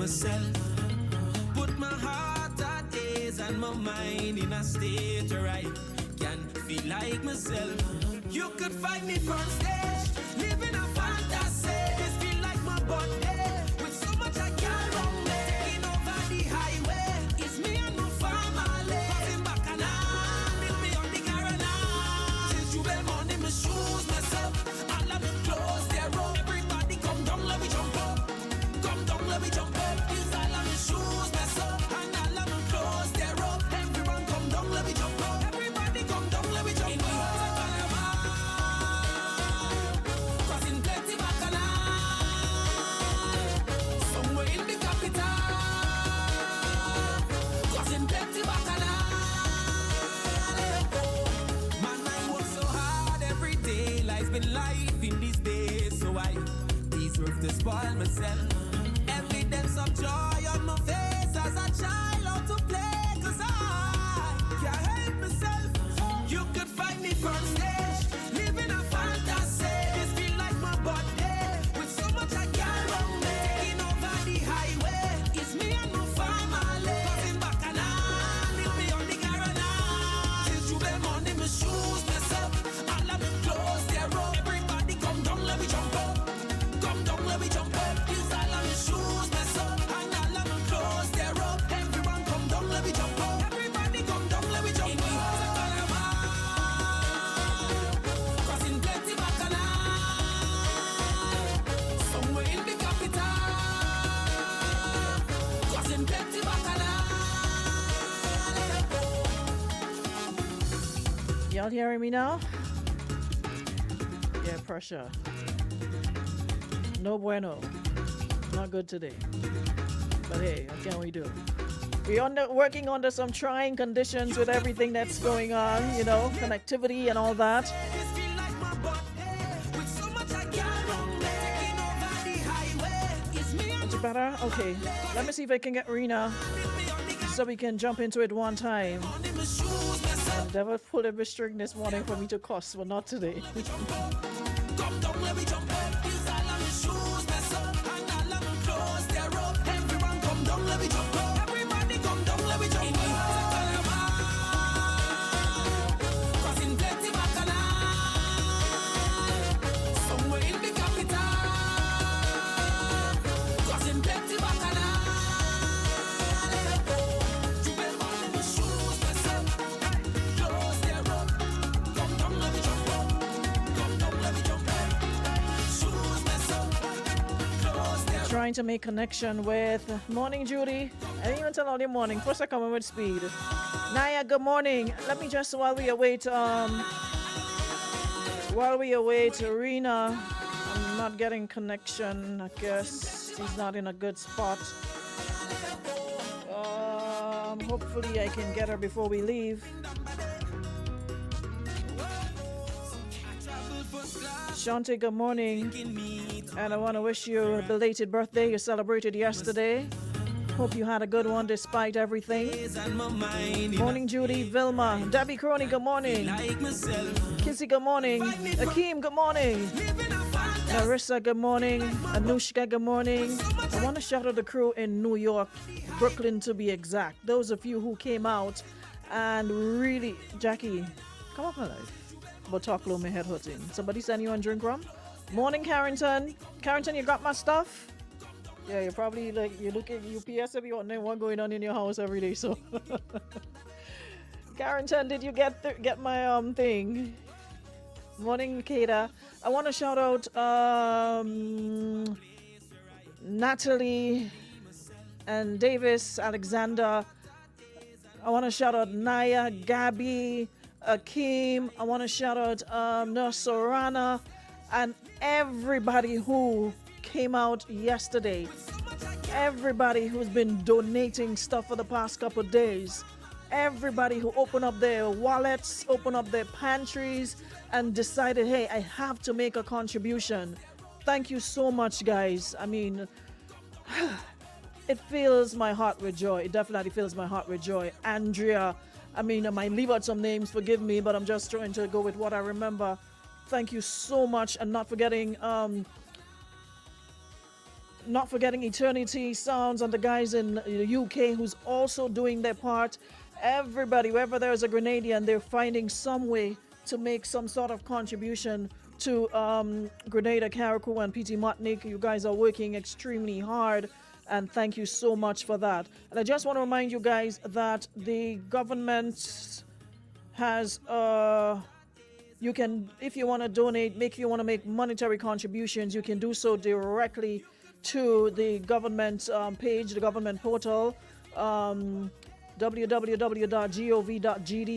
myself. Put my heart at ease and my mind in a state where I can feel like myself. You could find me from stage, living a fantasy. This feel like my body, with so much I can't run me. Taking over the highway, it's me and my family. Crossing back and I meet me on the garage. Since you been money, my shoes, myself, all of the clothes, they're up. Everybody come down, let me jump up. Come down, let me jump up. It's all of the shoes, myself, and all of the clothes, they're up. Everyone come down, let me jump up. Everybody come down, let me jump up. Crossing plenty bacchanal, somewhere in the capital. Crossing plenty bacchanal. Man, I work so hard every day. Life's been life in these days, so I deserve to spoil myself. Evidence of joy on my face as a child out to play, 'cause I can't help myself. You could find me from stage, living a fantasy. This feel like my body, with so much I can't run me. Taking over the highway, it's me and my family. Crossing back and I leave me on the garage. Since you been money, my shoes, myself, all of the clothes, they're up. Everybody come down, let me jump up. Come down, let me jump up. It's all of the shoes, myself, and all of the clothes, they're up. Everyone come down, let me jump up. Everybody come down, let me jump up. Crossing plenty bacchanal, somewhere in the capital. Crossing plenty bacchanal. Y'all hearing me now? Yeah, pressure. No bueno. Not good today. But hey, what can we do? We're working under some trying conditions with everything that's going on, you know, connectivity and all that. This feel like my body, with so much I can't run me. Taking over the highway, it's me and Is it better? Okay. Let me see if I can get Rena so we can jump into it one time. my shoes, myself. The devil pulled every string this morning for me to cuss, but not today. Come down, let me jump up. It's all of the shoes, myself, and all of the clothes, they're up. Everyone come down, let me jump up. Everybody come down, let me jump up. Crossing plenty bacchanal, somewhere in the capital. Crossing plenty bacchanal. You been money, my shoes, myself, clothes, they're up. Come down, let me jump up. Come down, let me jump up. Shoes, myself, clothes, they're up. Trying to make connection with Morning Judy. I didn't even tell all the morning. First I come in with speed. Naya, good morning. Let me just while we await Rena. I'm not getting connection. I guess she's not in a good spot. Hopefully I can get her before we leave. Shanti, good morning. And I want to wish you a belated birthday. You celebrated yesterday. Hope you had a good one despite everything. And my mind in Morning, Judy, Vilma, Debbie Crony, good morning. like myself. Kissy, good morning. Akeem, good morning. Living a fantasy. Marissa, good morning. Anushka, good morning. I want to shout out the crew in New York, Brooklyn to be exact. Those of you who came out and really, Jackie, come up my life. But talk low, my head hurting. Somebody send you on drink rum? Morning, Carrington. Carrington, you got my stuff? Yeah, you're probably like, you look at UPS every wondering what going on in your house every day, so. Carrington, did you get my thing? Morning, Kata. I want to shout out Natalie and Davis, Alexander. I want to shout out Naya, Gabby, Akeem. I want to shout out Nurse Sorana and everybody who came out yesterday. Everybody who's been donating stuff for the past couple of days. Everybody who opened up their wallets, opened up their pantries, and decided, hey, I have to make a contribution. Thank you so much, guys. I mean, it fills my heart with joy. It definitely fills my heart with joy. Andrea, I mean, I might leave out some names, forgive me, but I'm just trying to go with what I remember. Thank you so much. And not forgetting Not forgetting Eternity Sounds and the guys in the UK who's also doing their part. Everybody, wherever there's a Grenadian, they're finding some way to make some sort of contribution to Grenada, Carriacou, and PT Martinique. You guys are working extremely hard, and thank you so much for that. And I just want to remind you guys that the government has you can, if you want to donate, if you want to make monetary contributions, you can do so directly to the government page, the government portal, www.gov.gd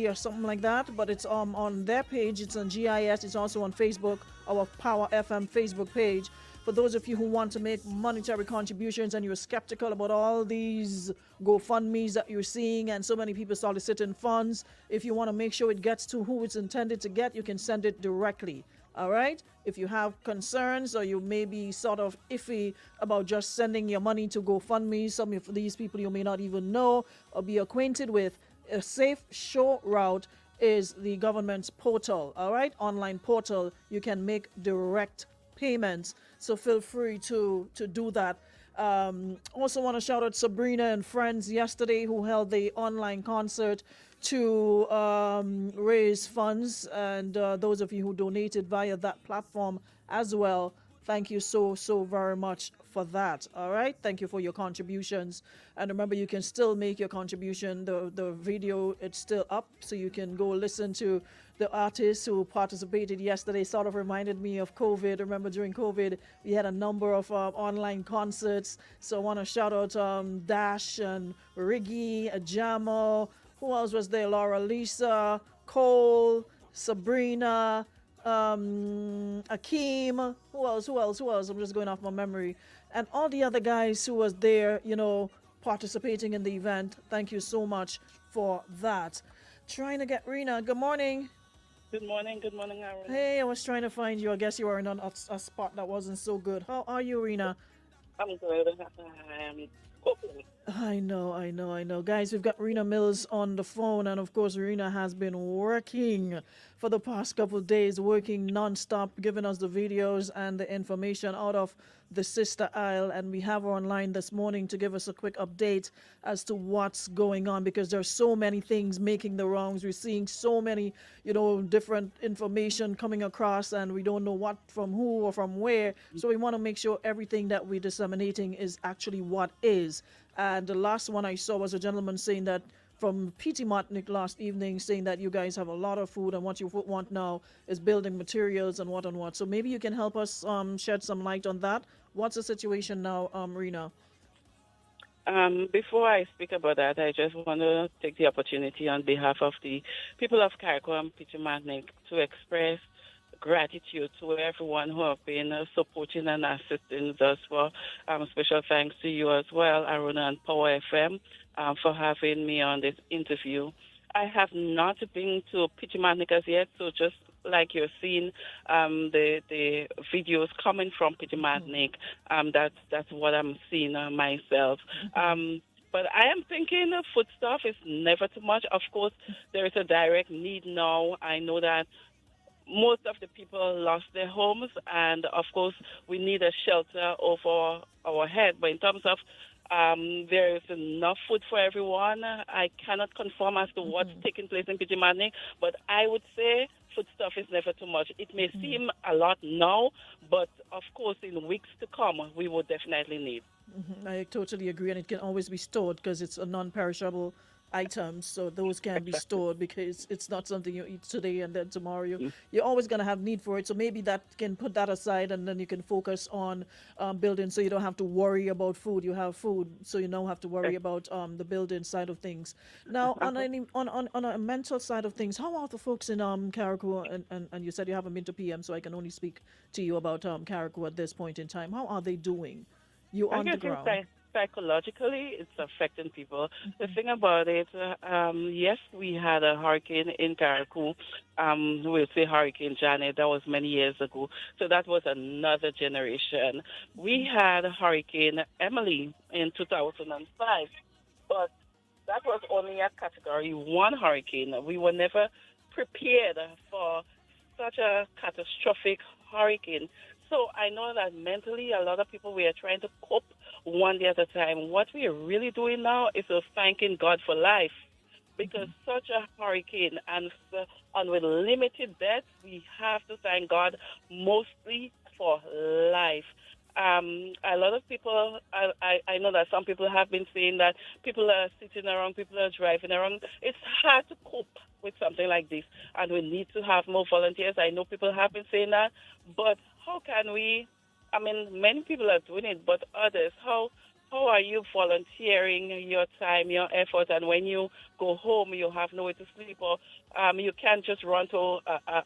or something like that. But it's on their page, it's on GIS, it's also on Facebook, our Power FM Facebook page. For those of you who want to make monetary contributions and you're skeptical about all these GoFundMes that you're seeing and so many people soliciting funds, if you want to make sure it gets to who it's intended to get, you can send it directly. All right? If you have concerns or you may be sort of iffy about just sending your money to GoFundMe, some of these people you may not even know or be acquainted with, a safe, sure route is the government's portal. All right? Online portal. You can make direct payments. So feel free to do that. Also want to shout out Sabrina and friends yesterday who held the online concert to raise funds, and those of you who donated via that platform as well. Thank you so very much for that. All right. Thank you for your contributions. And remember, you can still make your contribution. The video, it's still up, so you can go listen to the artists who participated yesterday. Sort of reminded me of COVID. Remember, during COVID, we had a number of online concerts. So I want to shout out Dash and Riggy, Ajamo. Who else was there? Laura Lisa, Cole, Sabrina, Akeem. Who else? I'm just going off my memory. And all the other guys who was there, participating in the event. Thank you so much for that. Trying to get Rena. Good morning. Good morning, Aaron. Hey, I was trying to find you. I guess you were in a spot that wasn't so good. How are you, Rena? I'm good. I'm hoping. I know. Guys, we've got Rena Mills on the phone, and of course, Rena has been working for the past couple of days, working non-stop, giving us the videos and the information out of the Sister Isle, and we have her online this morning to give us a quick update as to what's going on, because there's so many things making the rounds. We're seeing so many, different information coming across, and we don't know what from who or from where. So we want to make sure everything that we're disseminating is actually what is. And the last one I saw was a gentleman saying that from PT Martinique last evening, saying that you guys have a lot of food and what you want now is building materials and what. So maybe you can help us shed some light on that. What's the situation now, Rena? Before I speak about that, I just want to take the opportunity on behalf of the people of Carriacou and PT Martinique to express gratitude to everyone who have been supporting and assisting us. For special thanks to you as well, Aruna and Power FM, for having me on this interview. I have not been to PT Martinique as yet, so just like you're seeing the videos coming from PT Martinique, that's what I'm seeing myself. But I am thinking food stuff is never too much. Of course, there is a direct need now. I know that most of the people lost their homes, and of course, we need a shelter over our head. But in terms of there is enough food for everyone, I cannot confirm as to what's taking place in PT Martinique, but I would say food stuff is never too much. It may seem a lot now, but of course, in weeks to come, we will definitely need. I totally agree, and it can always be stored because it's a non-perishable items, so those can be stored because it's not something you eat today and then tomorrow you're always going to have need for it. So maybe that can put that aside, and then you can focus on building, so you don't have to worry about food. You have food, so you don't have to worry about the building side of things. Now, on a mental side of things, how are the folks in Carriacou, and you said you haven't been to PM, so I can only speak to you about Carriacou at this point in time. How are they doing? You on the ground? Psychologically, it's affecting people. The thing about it, yes, we had a hurricane in Carriacou. We'll say Hurricane Janet. That was many years ago. So that was another generation. We had Hurricane Emily in 2005, but that was only a Category 1 hurricane. We were never prepared for such a catastrophic hurricane. So I know that mentally, a lot of people we are trying to cope one day at a time. What we are really doing now is thanking God for life, because such a hurricane and with limited deaths, we have to thank God mostly for life. A lot of people, I know that some people have been saying that people are sitting around, people are driving around. It's hard to cope with something like this, and we need to have more volunteers. I know people have been saying that, but how can we? I mean, many people are doing it, but others, how are you volunteering your time, your effort, and when you go home, you have nowhere to sleep, or you can't just run to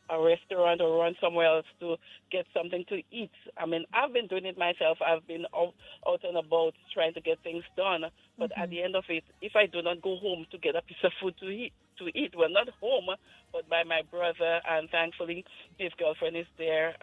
a restaurant or run somewhere else to get something to eat. I mean, I've been doing it myself. I've been out and about trying to get things done, but at the end of it, if I do not go home to get a piece of food to eat, well, not home, but by my brother, and thankfully his girlfriend is there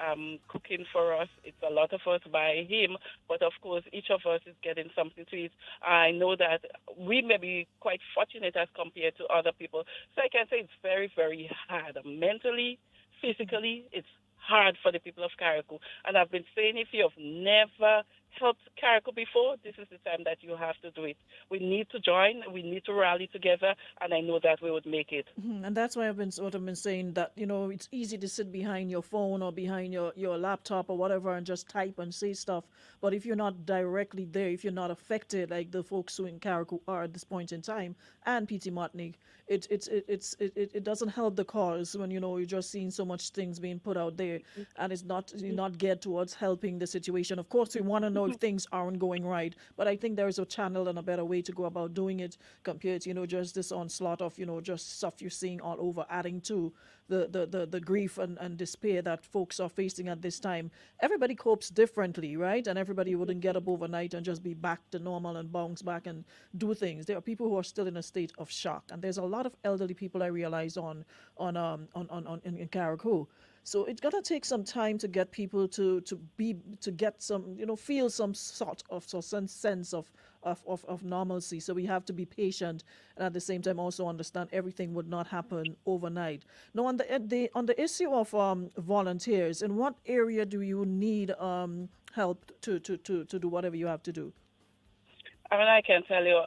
cooking for us. It's a lot of us by him, but of course each of us is getting something to eat. I know that we may be quite fortunate as compared to other people. So I can say it's very, very hard. Mentally, physically, it's hard for the people of Carriacou. And I've been saying, if you have never helped Carriacou before, this is the time that you have to do it. We need to join, we need to rally together, and I know that we would make it. And that's why I've been sort of been saying that, it's easy to sit behind your phone or behind your laptop or whatever and just type and say stuff. But if you're not directly there, if you're not affected like the folks who in Carriacou are at this point in time, and PT Martinique, it doesn't help the cause when you're just seeing so much things being put out there, and it's not geared towards helping the situation. Of course, we want to know if things aren't going right, but I think there is a channel and a better way to go about doing it compared to just this onslaught of just stuff you're seeing all over, adding to the grief and despair that folks are facing at this time. Everybody copes differently, right? And everybody wouldn't get up overnight and just be back to normal and bounce back and do things. There are people who are still in a state of shock, and there's a lot of elderly people I realize in Carriacou. So it's gonna take some time to get people to get some, feel some sort of some sense of normalcy. So we have to be patient, and at the same time also understand everything would not happen overnight. Now on the issue of volunteers, in what area do you need help to do whatever you have to do? I mean, I can tell you,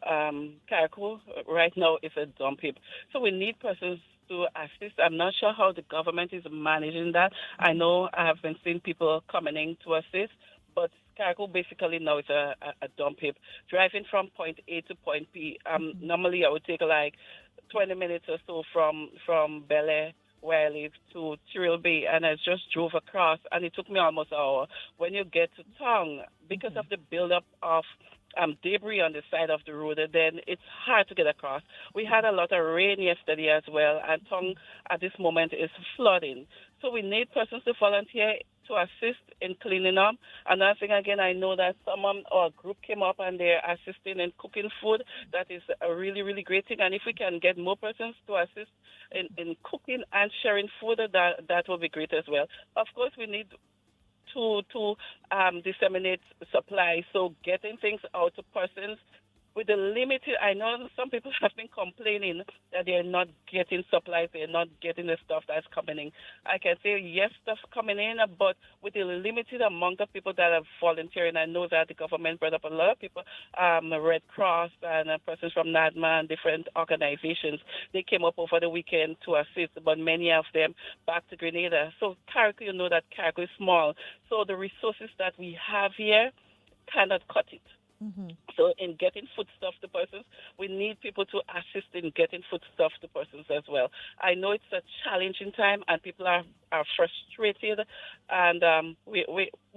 Caracol right now is a dump heap. So we need persons to assist. I'm not sure how the government is managing that. I know I have been seeing people coming in to assist, but Caracol basically now is a dump heap. Driving from point A to point B, normally I would take like 20 minutes or so from Bel Air, where I live, to Tyrrell Bay, and I just drove across, and it took me almost an hour. When you get to Tong, because of the buildup of debris on the side of the road, then it's hard to get across. We had a lot of rain yesterday as well, and Tong at this moment is flooding. So we need persons to volunteer to assist in cleaning up. Another thing, again, I know that someone or a group came up and they're assisting in cooking food. That is a really, really great thing. And if we can get more persons to assist in cooking and sharing food, that will be great as well. Of course, we need to disseminate supplies, so getting things out to persons with the limited. I know some people have been complaining that they're not getting supplies, they're not getting the stuff that's coming in. I can say yes, stuff's coming in, but with the limited amount of people that are volunteering, I know that the government brought up a lot of people, Red Cross and persons from NADMA and different organizations. They came up over the weekend to assist, but many of them back to Grenada. So Carriacou, you know that Carriacou is small, so the resources that we have here cannot cut it. So in getting foodstuff to persons, we need people to assist in getting foodstuff to persons as well. I know it's a challenging time and people are frustrated, and we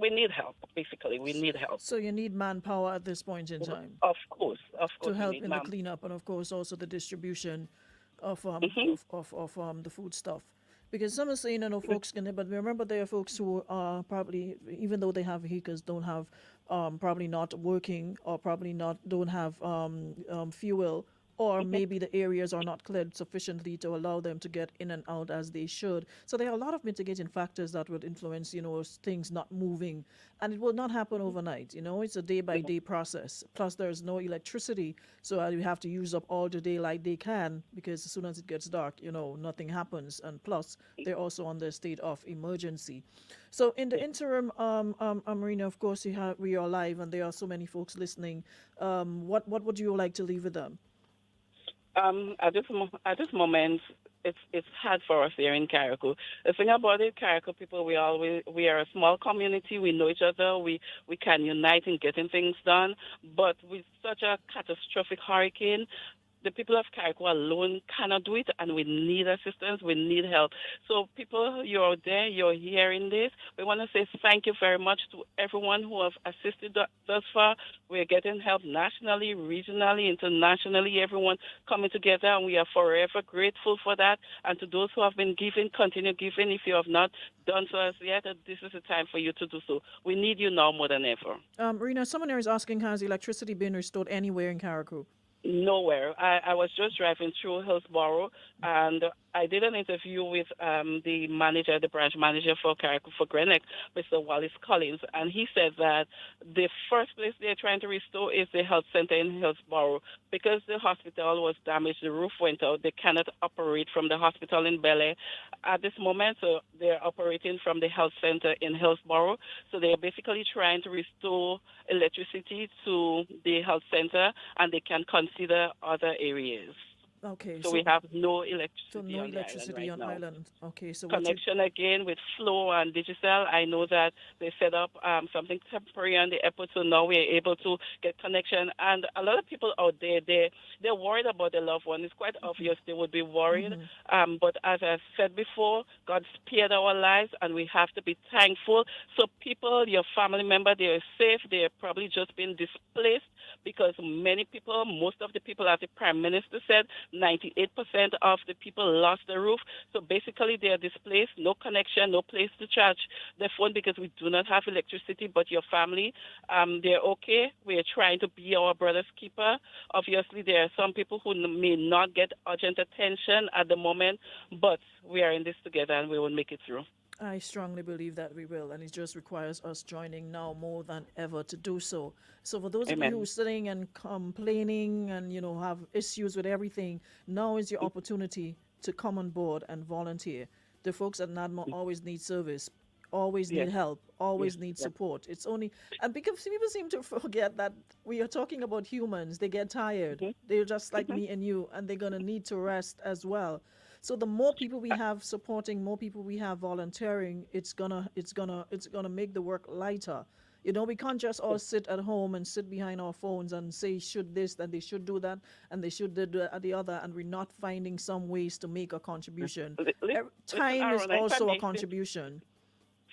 need help, basically. We need help. So you need manpower at this point in time. Of course. To help in the cleanup, and of course also the distribution of the food stuff. Because some are saying, folks can, but remember there are folks who are probably, even though they have vehicles, don't have, probably not working, or probably don't have fuel, or maybe the areas are not cleared sufficiently to allow them to get in and out as they should. So there are a lot of mitigating factors that would influence, things not moving, and it will not happen overnight. It's a day by day process. Plus, there's no electricity, so we have to use up all the daylight they can, because as soon as it gets dark, nothing happens. And plus, they're also on the state of emergency. So in the interim, Marina, of course, we are live, and there are so many folks listening. What would you like to leave with them? At this moment, it's hard for us here in Carriacou. The thing about it, Carriacou people, we are a small community. We know each other. We can unite in getting things done. But with such a catastrophic hurricane, the people of Carriacou alone cannot do it, and we need assistance. We need help. So people, you're there, you're hearing this. We want to say thank you very much to everyone who have assisted thus far. We're getting help nationally, regionally, internationally, everyone coming together, and we are forever grateful for that. And to those who have been giving, continue giving. If you have not done so as yet, this is the time for you to do so. We need you now more than ever. Rena, someone here is asking, has electricity been restored anywhere in Carriacou? Nowhere. I was just driving through Hillsborough, and I did an interview with the manager, the branch manager for Carriacou for Greenock, Mr. Wallace Collins, and he said that the first place they're trying to restore is the health center in Hillsborough. Because the hospital was damaged, the roof went out, they cannot operate from the hospital in Bel Air at this moment, so they're operating from the health center in Hillsborough. So they're basically trying to restore electricity to the health center, and they can consider other areas. Okay, so we have no electricity, so no electricity on island. Okay, so connection again with Flow and Digicel. I know that they set up something temporary on the airport, so now we're able to get connection. And a lot of people out there, they're worried about their loved one. It's quite obvious they would be worried. But as I said before, God spared our lives, and we have to be thankful. So people, your family member, they're safe. They're probably just been displaced, because many people, most of the people, as the Prime Minister said, 98% of the people lost the roof. So basically they are displaced, no connection, no place to charge their phone, because we do not have electricity. But your family, they're okay. We're trying to be our brother's keeper. Obviously, there are some people who may not get urgent attention at the moment, but we are in this together, and we will make it through. I strongly believe that we will, and it just requires us joining now more than ever to do so. So for those Amen. of you who are sitting and complaining and have issues with everything, now is your opportunity to come on board and volunteer. The folks at NADMA always need service, always need help, always need support. It's only, and because people seem to forget that we are talking about humans. They get tired. They're just like me and you, and they're gonna need to rest as well. So the more people we have supporting, more people we have volunteering, it's gonna make the work lighter. We can't just all sit at home and sit behind our phones and say should this and they should do that and they should do the other, and we're not finding some ways to make a contribution. Time is also a contribution.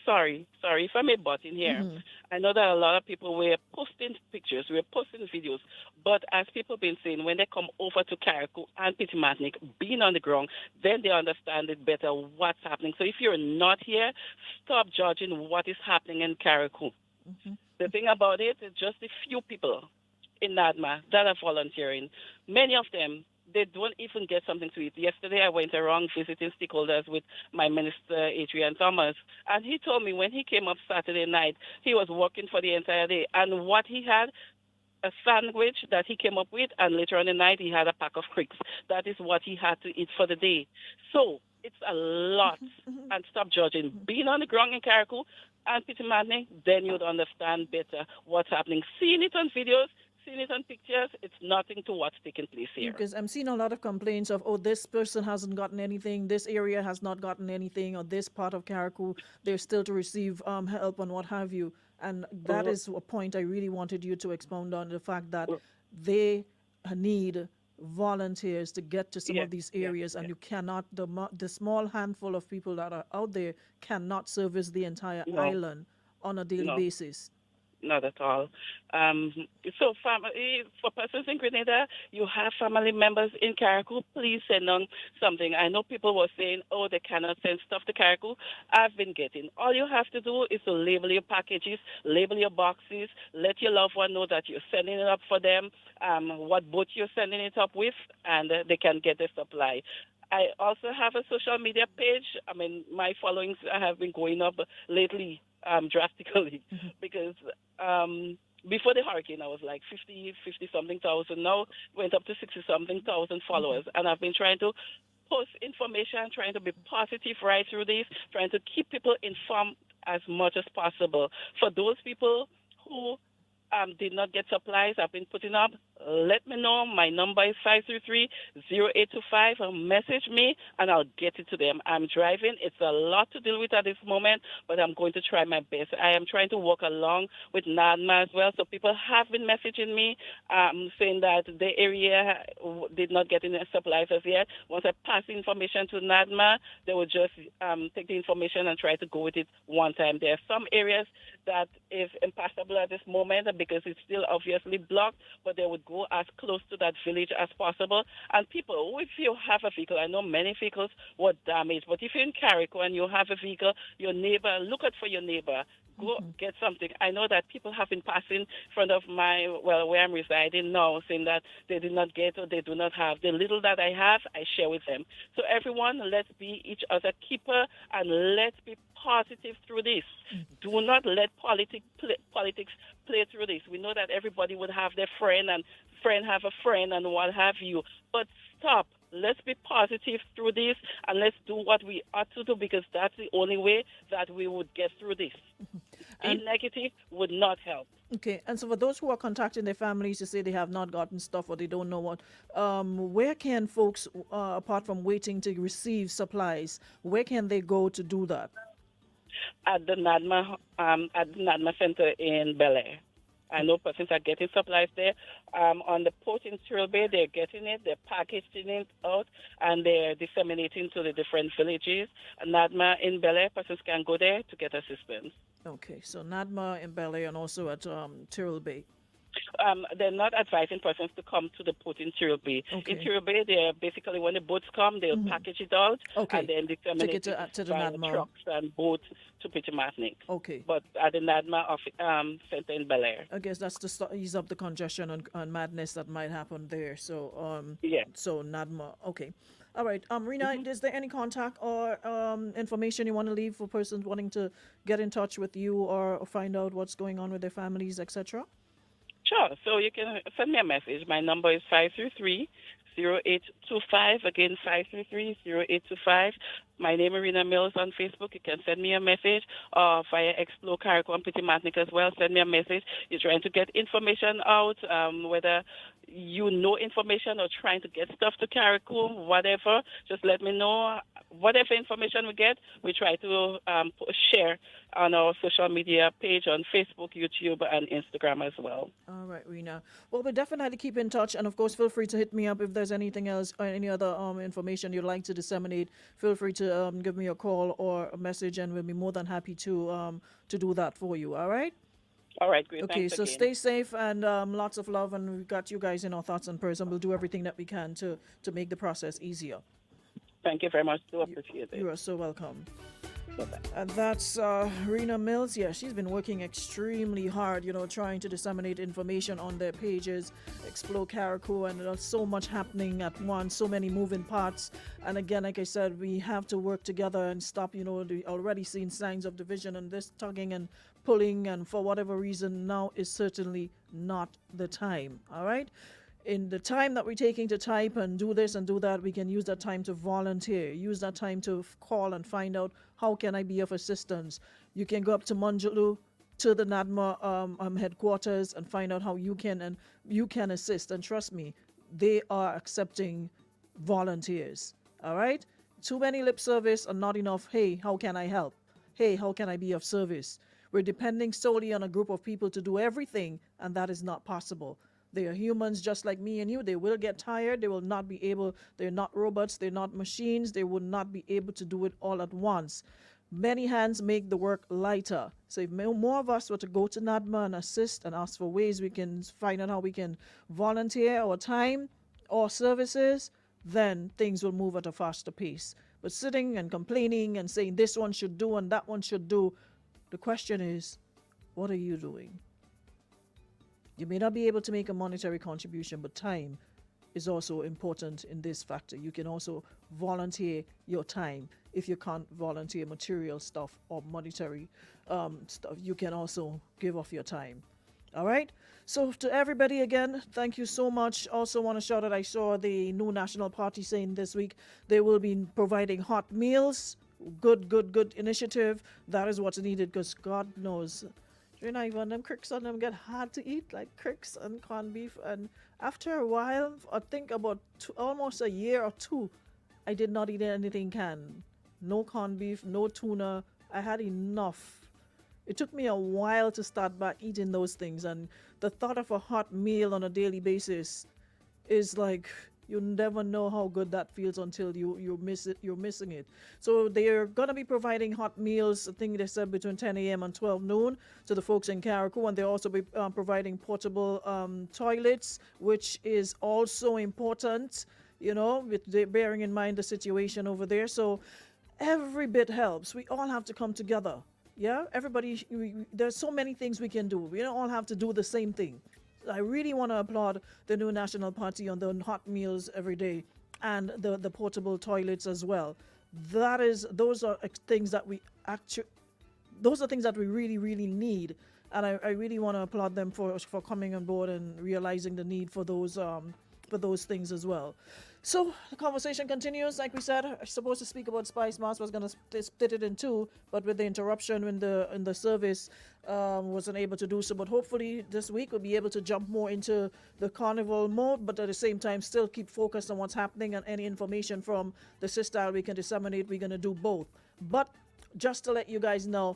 Sorry, if I may butt in here. I know that a lot of people were posting pictures, we're posting videos, but as people been saying, when they come over to Carriacou and Petit-Martinique, being on the ground, then they understand it better what's happening. So if you're not here, stop judging what is happening in Carriacou. The thing about it is just a few people in NADMA that are volunteering. Many of them, they don't even get something to eat. Yesterday, I went around visiting stakeholders with my minister, Adrian Thomas, and he told me when he came up Saturday night, he was working for the entire day, and what he had, a sandwich that he came up with, and later on the night, he had a pack of Cricks. That is what he had to eat for the day. So it's a lot, and stop judging. Being on the ground in Carriacou and Petit-Martinique, then you'd understand better what's happening. Seeing it on videos, seeing it on pictures, it's nothing to what's taking place here. Because I'm seeing a lot of complaints of, this person hasn't gotten anything, this area has not gotten anything, or this part of Carriacou, they're still to receive help and what have you. And that is a point I really wanted you to expound on, the fact that they need volunteers to get to some of these areas, and you cannot, the small handful of people that are out there cannot service the entire island on a daily basis. not at all. Um, so, for persons in Grenada, you have family members in Carriacou, please send on something. I know people were saying, oh, they cannot send stuff to Carriacou. I've been getting. All you have to do is to label your packages, label your boxes, let your loved one know that you're sending it up for them, what boat you're sending it up with, and they can get the supply. I also have a social media page. I mean, my followings have been going up lately drastically because before the hurricane, I was like 50 something thousand. Now went up to 60 something thousand followers. And I've been trying to post information, trying to be positive right through this, trying to keep people informed as much as possible. For those people who did not get supplies, I've been putting up. Let me know. My number is 533-0825. Message me, and I'll get it to them. I'm driving. It's a lot to deal with at this moment, but I'm going to try my best. I am trying to work along with NADMA as well. So people have been messaging me saying that the area did not get any supplies as yet. Once I pass the information to NADMA, they will just take the information and try to go with it one time. There are some areas that is impassable at this moment because it's still obviously blocked, but they would go as close to that village as possible. And people, if you have a vehicle, I know many vehicles were damaged, but if you're in Carriacou and you have a vehicle, your neighbor, look out for your neighbor. Go get something. I know that people have been passing in front of where I'm residing now, saying that they did not get or they do not have. The little that I have, I share with them. So everyone, let's be each other keeper and let's be positive through this. Do not let politics play through this. We know that everybody would have their friend and friend have a friend and what have you. But stop. Let's be positive through this and let's do what we ought to do because that's the only way that we would get through this. Being negative would not help. Okay, and so for those who are contacting their families to say they have not gotten stuff or they don't know what, where can folks, apart from waiting to receive supplies, where can they go to do that? At the NADMA Center in Bel Air. I know persons are getting supplies there. On the port in Turtle Bay, they're getting it, they're packaging it out, and they're disseminating to the different villages. NADMA in Bel Air, persons can go there to get assistance. Okay, so NADMA in Bel Air and also at Turtle Bay. They're not advising persons to come to the port in Turtle Bay. Okay. In Turtle Bay, they're basically, when the boats come, they'll package it out and then disseminate it to the NADMA trucks and boats to Pitchamatnik. Okay. But at the NADMA center in Bel Air. I guess that's to ease up the congestion and madness that might happen there. So, yeah. So NADMA, okay. All right, Rena, is there any contact or information you want to leave for persons wanting to get in touch with you or find out what's going on with their families, etc.? Sure. So you can send me a message. My number is 533-0825. Again, 533-0825. My name is Rena Mills on Facebook. You can send me a message via Explore Carriacou and Pitchamatnik as well. Send me a message. You're trying to get information out, whether you know information or trying to get stuff to Carriacou, whatever. Just let me know. Whatever information we get, we try to share on our social media page on Facebook, YouTube, and Instagram as well. All right, Rena. Well, we'll definitely keep in touch. And, of course, feel free to hit me up if there's anything else or any other information you'd like to disseminate. Feel free to give me a call or a message, and we'll be more than happy to do that for you. All right? All right, great. Okay, Thanks so again. stay safe and lots of love. And we've got you guys in our thoughts and prayers, and we'll do everything that we can to make the process easier. Thank you very much. Do appreciate it. You are so welcome. Bye-bye. And that's Rena Mills. Yeah, she's been working extremely hard, trying to disseminate information on their pages, Explore Carriacou, and there's so much happening at once, so many moving parts. And again, like I said, we have to work together and stop, already seeing signs of division and this tugging and pulling, and for whatever reason, now is certainly not the time, all right? In the time that we're taking to type and do this and do that, we can use that time to volunteer, use that time to call and find out how can I be of assistance. You can go up to Manjulu, to the NADMA headquarters, and find out how you can assist. And trust me, they are accepting volunteers. All right? Too many lip service and not enough, hey, how can I help? Hey, how can I be of service? We're depending solely on a group of people to do everything, and that is not possible. They are humans just like me and you. They will get tired. They will not be able, they're not robots, they're not machines. They will not be able to do it all at once. Many hands make the work lighter. So if more of us were to go to NADMA and assist and ask for ways we can find out how we can volunteer our time or services, then things will move at a faster pace. But sitting and complaining and saying this one should do and that one should do, the question is, what are you doing? You may not be able to make a monetary contribution, but time is also important in this factor. You can also volunteer your time. If you can't volunteer material stuff or monetary stuff, you can also give off your time. All right? So to everybody again, thank you so much. Also want to shout out, I saw the new National Party saying this week they will be providing hot meals. Good initiative. That is what's needed because God knows, you know, even them cricks on them get hard to eat, like cricks and corned beef. And after a while, I think about almost a year or two, I did not eat anything canned. No corned beef, no tuna. I had enough. It took me a while to start back eating those things. And the thought of a hot meal on a daily basis is like, you never know how good that feels until you miss it. You're missing it. So they're gonna be providing hot meals. I think they said between 10 a.m. and 12 noon to the folks in Carriacou, and they'll also be providing portable toilets, which is also important. You know, with bearing in mind the situation over there. So every bit helps. We all have to come together. Yeah, everybody. There's so many things we can do. We don't all have to do the same thing. I really want to applaud the new National Party on the hot meals every day and the portable toilets as well. Those are things that we really need, and I really want to applaud them for coming on board and realizing the need for those things as well. So the conversation continues. Like we said, I was supposed to speak about Spice Mass. Was going to split it in two, but with the interruption in the service, wasn't able to do so. But hopefully this week we'll be able to jump more into the carnival mode, but at the same time still keep focused on what's happening, and any information from the sister we can disseminate. We're going to do both. But just to let you guys know,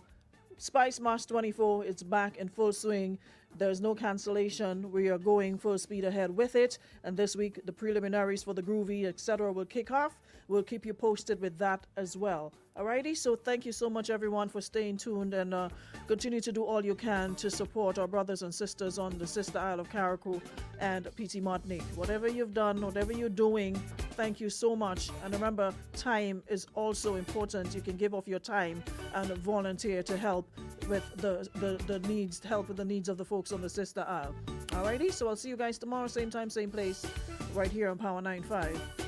Spice Mass 24, it's back in full swing. There's no cancellation. We are going full speed ahead with it. And this week, the preliminaries for the Groovy, etc. will kick off. We'll keep you posted with that as well. Alrighty, so thank you so much, everyone, for staying tuned, and continue to do all you can to support our brothers and sisters on the Sister Isle of Carriacou and PT Martinique. Whatever you've done, whatever you're doing, thank you so much. And remember, time is also important. You can give off your time and volunteer to help with the needs, help with the needs of the folks on the Sister Isle. Alrighty, so I'll see you guys tomorrow, same time, same place, right here on Power 95.